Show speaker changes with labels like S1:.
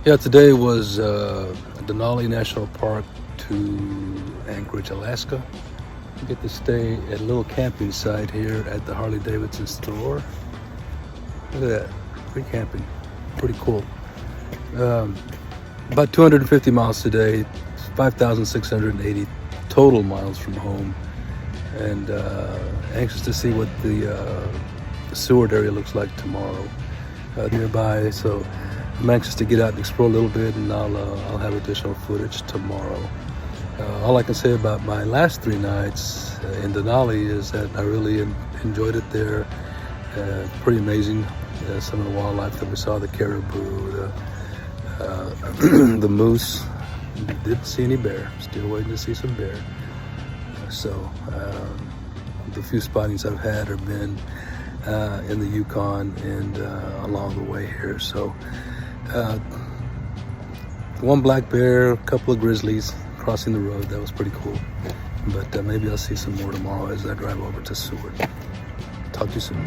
S1: Yeah, today was Denali National Park to Anchorage, Alaska. We get to stay at a little camping site here at the Harley-Davidson store. Look at that, free camping, pretty cool. About 250 miles today, 5,680 total miles from home, and anxious to see what the Seward area looks like tomorrow nearby. So I'm anxious to get out and explore a little bit, and I'll have additional footage tomorrow. All I can say about my last 3 nights in Denali is that I really enjoyed it there. Pretty amazing, some of the wildlife that we saw, the caribou, the moose. Didn't see any bear, still waiting to see some bear. So the few spottings I've had have been in the Yukon and along the way here. So one black bear, a couple of grizzlies crossing the road. That was pretty cool. But maybe I'll see some more tomorrow as I drive over to Seward. Talk to you soon.